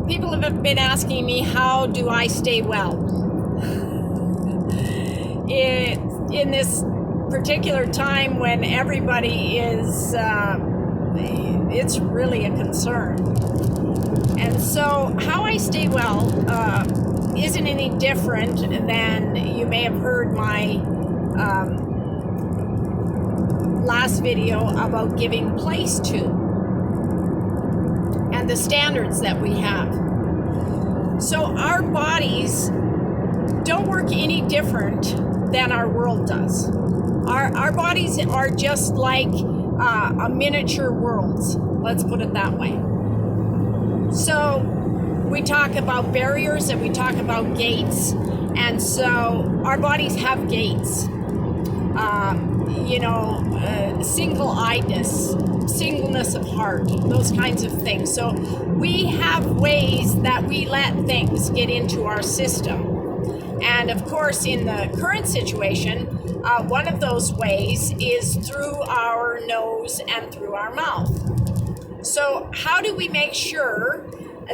People have been asking me, how do I stay well? In this particular time when everybody is, it's really a concern. And so how I stay well isn't any different than you may have heard my last video about giving place to and the standards that we have. So our bodies don't work any different than our world does. Our bodies are just like a miniature worlds, let's put it that way. So we talk about barriers and we talk about gates, and so our bodies have gates. Single-eyedness, singleness of heart, those kinds of things. So we have ways that we let things get into our system. And of course, in the current situation, one of those ways is through our nose and through our mouth. So how do we make sure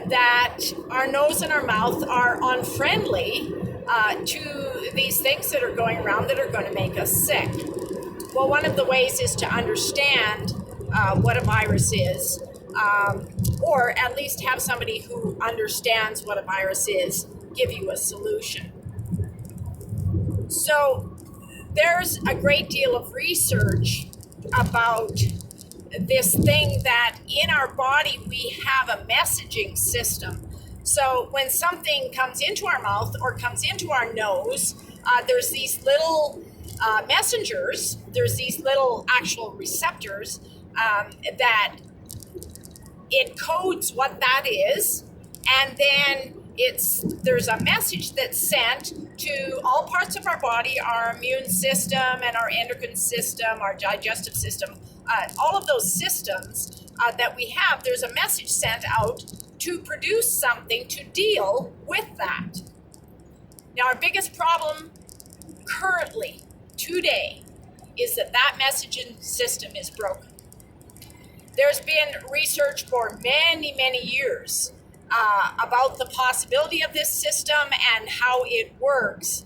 that our nose and our mouth are unfriendly to these things that are going around that are going to make us sick? Well, one of the ways is to understand what a virus is, or at least have somebody who understands what a virus is give you a solution. So there's a great deal of research about this thing that in our body we have a messaging system. So when something comes into our mouth or comes into our nose, there's these little messengers, there's these little actual receptors that it codes what that is, and then there's a message that's sent to all parts of our body, our immune system and our endocrine system, our digestive system, all of those systems that we have. There's a message sent out to produce something to deal with that. Now, our biggest problem currently, today, is that messaging system is broken. There's been research for many, many years about the possibility of this system and how it works.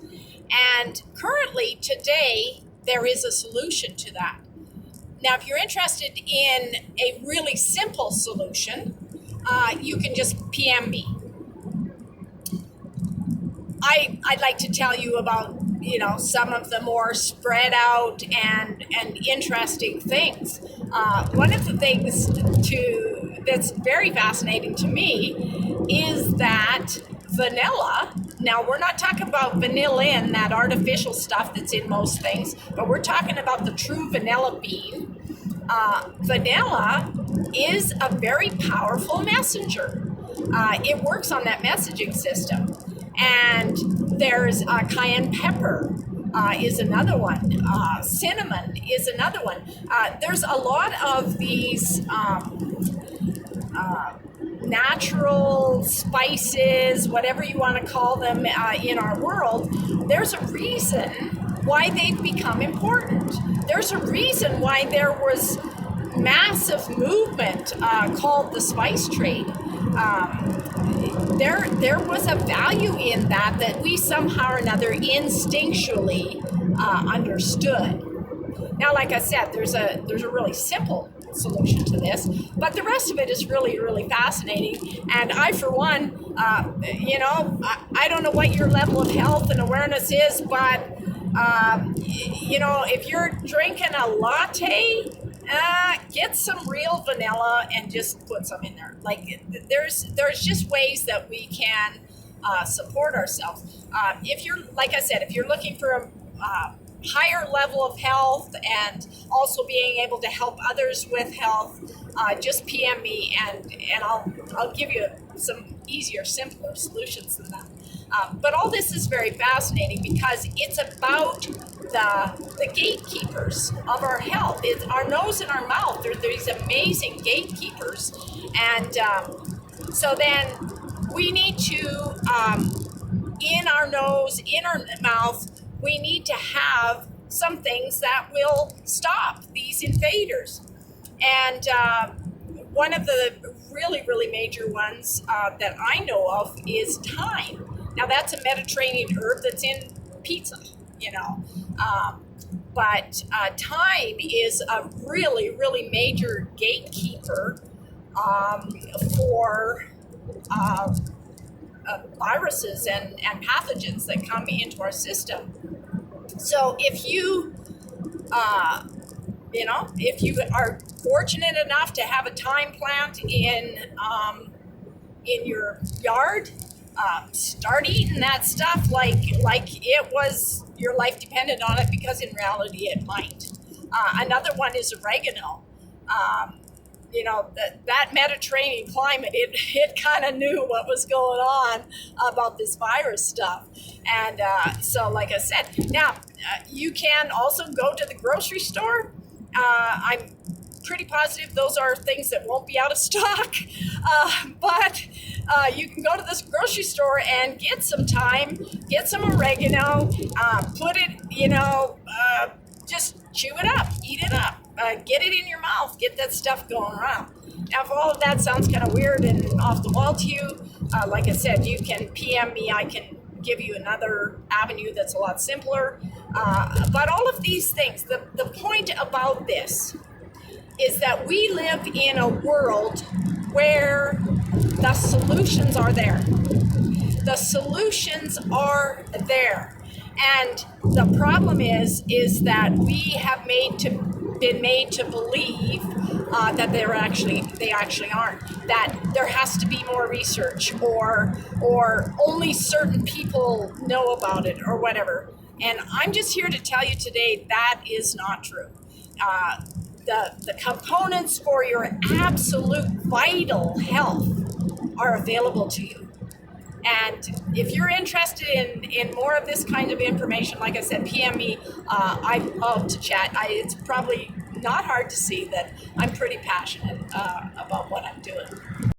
And currently, today, there is a solution to that. Now, if you're interested in a really simple solution, you can just PM me. I'd like to tell you about, some of the more spread out and interesting things. One of the things that's very fascinating to me is that vanilla, now we're not talking about vanillin, that artificial stuff that's in most things, but we're talking about the true vanilla bean. Vanilla is a very powerful messenger. It works on that messaging system. And there's cayenne pepper is another one. Cinnamon is another one. There's a lot of these natural spices, whatever you want to call them, in our world. There's a reason why they've become important. There's a reason why there was massive movement called the spice trade. There was a value in that we somehow or another instinctually understood. Now, like I said, there's a really simple solution to this, but the rest of it is really, really fascinating. And I, for one, I don't know what your level of health and awareness is, but if you're drinking a latte, get some real vanilla and just put some in there. Like there's just ways that we can support ourselves. If you're looking for a higher level of health and also being able to help others with health, just PM me and I'll give you some easier, simpler solutions than that. But all this is very fascinating because it's about the gatekeepers of our health. It's our nose and our mouth. They're these amazing gatekeepers. And so then we need to, in our nose, in our mouth, we need to have some things that will stop these invaders. And one of the really, really major ones that I know of is thyme. Now, that's a Mediterranean herb that's in pizza, you know. But thyme is a really, really major gatekeeper for viruses and pathogens that come into our system. So if you, if you are fortunate enough to have a thyme plant in your yard, start eating that stuff like it was your life depended on it, because in reality it might. Another one is oregano. That Mediterranean climate, it kind of knew what was going on about this virus stuff. And so, like I said, now you can also go to the grocery store. I'm pretty positive those are things that won't be out of stock, but you can go to this grocery store and get some thyme, get some oregano, put it, just chew it up, eat it up, get it in your mouth, get that stuff going around. Now, if all of that sounds kind of weird and off the wall to you, like I said, you can PM me. I can give you another avenue that's a lot simpler. But all of these things, the point about this is that we live in a world where the solutions are there. The solutions are there. And the problem is that we have been made to believe that they actually aren't. That there has to be more research, or only certain people know about it, or whatever. And I'm just here to tell you today that is not true. The components for your absolute vital health are available to you. And if you're interested in more of this kind of information, like I said, PM me. I'd love to chat. It's probably not hard to see that I'm pretty passionate about what I'm doing.